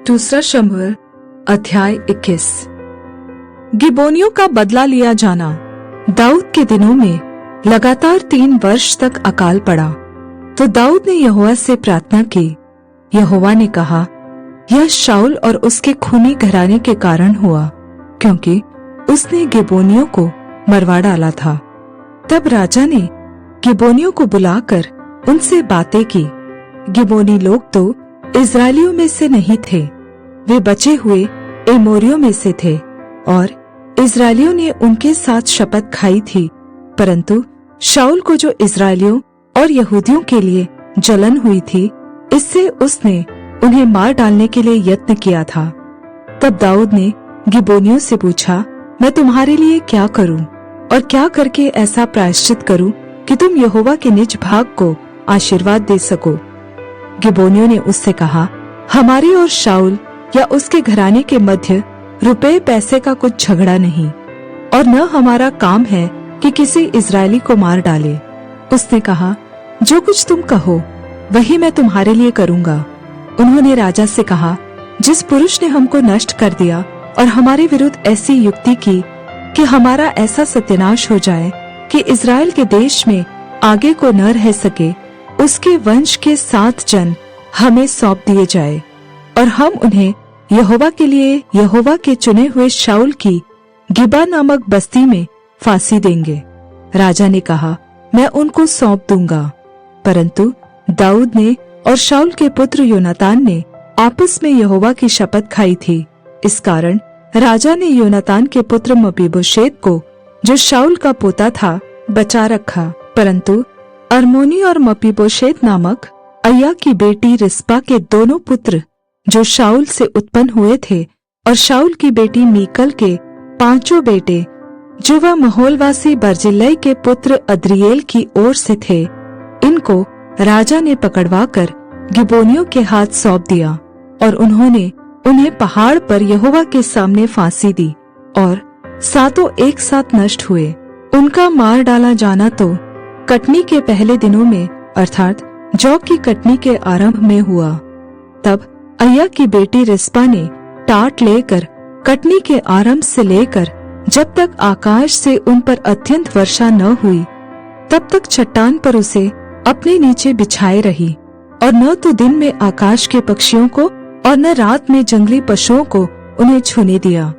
दूसरा शमूएल अध्याय 21। गिबोनियों का बदला लिया जाना। दाऊद के दिनों में लगातार 3 वर्ष तक अकाल पड़ा, तो दाऊद ने यहोवा से प्रार्थना की। यहोवा ने कहा, यह शाऊल और उसके खूनी घराने के कारण हुआ, क्योंकि उसने गिबोनियों को मरवा डाला था। तब राजा ने गिबोनियों को बुलाकर उनसे बातें की। गिबोनी लोग तो इस्राएलियों में से नहीं थे, वे बचे हुए एमोरियों में से थे, और इस्राएलियों ने उनके साथ शपथ खाई थी। परंतु शाऊल को जो इस्राएलियों और यहूदियों के लिए जलन हुई थी, इससे उसने उन्हें मार डालने के लिए यत्न किया था। तब दाऊद ने गिबोनियों से पूछा, मैं तुम्हारे लिए क्या करूं और क्या करके ऐसा प्रायश्चित करूं कि तुम यहोवा के निज भाग को आशीर्वाद दे सको। गिबोनियों ने उससे कहा, हमारे और शाऊल या उसके घराने के मध्य रुपए पैसे का कुछ झगड़ा नहीं, और न हमारा काम है कि किसी इस्राएली को मार डाले। उसने कहा, जो कुछ तुम कहो वही मैं तुम्हारे लिए करूंगा। उन्होंने राजा से कहा, जिस पुरुष ने हमको नष्ट कर दिया और हमारे विरुद्ध ऐसी युक्ति की कि हमारा ऐसा सत्यानाश हो जाए कि इस्राएल के देश में आगे को न रह सके, उसके वंश के 7 जन हमें सौंप दिए जाए, और हम उन्हें यहोवा के लिए यहोवा के चुने हुए शाऊल की गिबा नामक बस्ती में फांसी देंगे। राजा ने कहा, मैं उनको सौंप दूंगा। परंतु दाऊद ने और शाऊल के पुत्र योनातान ने आपस में यहोवा की शपथ खाई थी। इस कारण राजा ने योनातान के पुत्र मपीबोशेत को, जो शाऊल का पोता था, बचा रखा। परंतु अर्मोनी और मपीबोशेत नामक अय्या की बेटी रिस्पा के दोनों पुत्र, जो शाऊल से उत्पन्न हुए थे, और शाऊल की बेटी मीकल के 5 बेटे, जो वह महोलवासी बर्जिल्लै के पुत्र अद्रिएल की ओर से थे, इनको राजा ने पकड़वाकर गिबोनियों के हाथ सौंप दिया, और उन्होंने उन्हें पहाड़ पर यहोवा के सामने फांसी दी, और 7 एक साथ नष्ट हुए। उनका मार डाला जाना तो कटनी के पहले दिनों में, अर्थात जौ की कटनी के आरंभ में हुआ। तब अय्या की बेटी रिस्पा ने टाट लेकर कटनी के आरंभ से लेकर जब तक आकाश से उन पर अत्यंत वर्षा न हुई, तब तक चट्टान पर उसे अपने नीचे बिछाए रही, और न तो दिन में आकाश के पक्षियों को और न रात में जंगली पशुओं को उन्हें छूने दिया।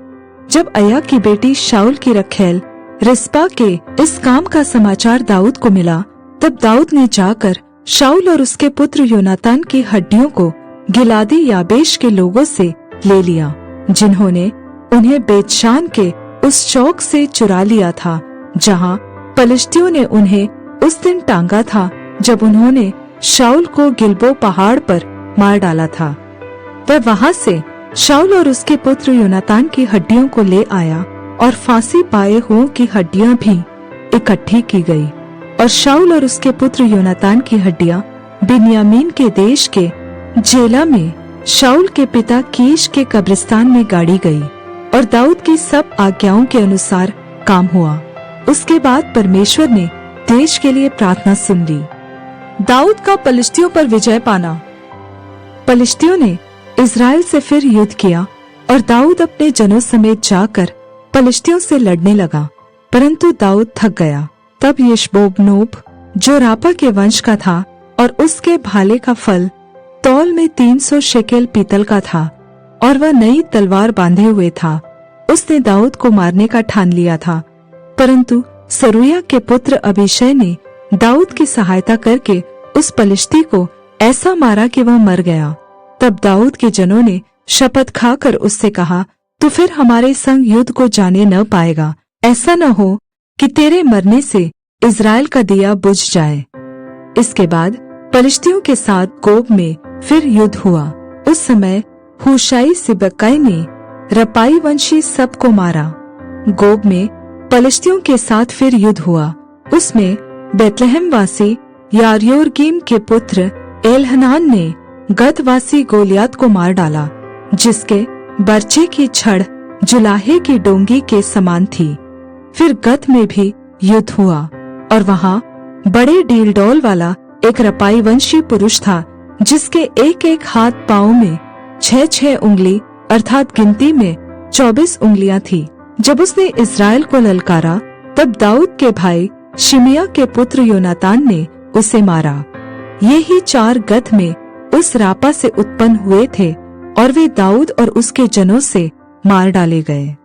जब अय्या की बेटी शाऊल की रखैल रिस्पा के इस काम का समाचार दाऊद को मिला, तब दाऊद ने जाकर शाऊल और उसके पुत्र योनातान की हड्डियों को गिलादी याबेश के लोगों से ले लिया, जिन्होंने उन्हें बेतशान के उस चौक से चुरा लिया था, जहां पलिश्तियों ने उन्हें उस दिन टांगा था, जब उन्होंने शाऊल को गिलबो पहाड़ पर मार डाला था। वह वहां से शाऊल और उसके पुत्र योनातान की हड्डियों को ले आया, और फांसी पाए हुओं की हड्डियां भी इकट्ठी की गई, और शाऊल और उसके पुत्र योनातान की हड्डियां बिन्यामीन के देश के जेला में शाऊल के पिता कीश के कब्रिस्तान में गाड़ी गई, और दाऊद की सब आज्ञाओं के अनुसार काम हुआ। उसके बाद परमेश्वर ने देश के लिए प्रार्थना सुन ली। दाऊद का पलिश्तियों पर विजय पाना। पलिश्तियों ने इस्राएल से फिर युद्ध किया, और दाऊद अपने जनों समेत जाकर पलिश्तियों से लड़ने लगा, परंतु दाऊद थक गया। तब यिशबोबनोब, जो रापा के वंश का था, और उसके भाले का फल तौल में 300 शेकेल पीतल का था, और वह नई तलवार बांधे हुए था, उसने दाऊद को मारने का ठान लिया था। परंतु सरूया के पुत्र अबीशै ने दाऊद की सहायता करके उस पलिश्ती को ऐसा मारा कि वह मर गया। तब दाऊद के जनों ने शपथ खाकर उससे कहा, तू फिर हमारे संग युद्ध को जाने न पाएगा। ऐसा न हो कि तेरे मरने से इस्राएल का दिया बुझ जाए। इसके बाद पलिश्तियों के साथ गोब में फिर युद्ध हुआ। उस समय हुशाई सिबक्काई ने रपाई वंशी सबको मारा। गोब में पलिश्तियों के साथ फिर युद्ध हुआ। उसमें बेतलहम वासी यारयोरगीम के पुत्र एलहनान ने गतवासी गोलियात को मार डाला, जिसके बर्छे की छड़ जुलाहे की डोंगी के समान थी। फिर गत में भी युद्ध हुआ, और वहां बड़े डीलडौल वाला एक रपाई वंशी पुरुष था, जिसके एक एक हाथ पांव में 6 उंगली अर्थात गिनती में 24 उंगलियां थी। जब उसने इस्राएल को ललकारा, तब दाऊद के भाई शिमया के पुत्र योनातान ने उसे मारा। ये ही 4 गत में उस रापा से उत्पन्न हुए थे और वे दाऊद और उसके जनों से मार डाले गए।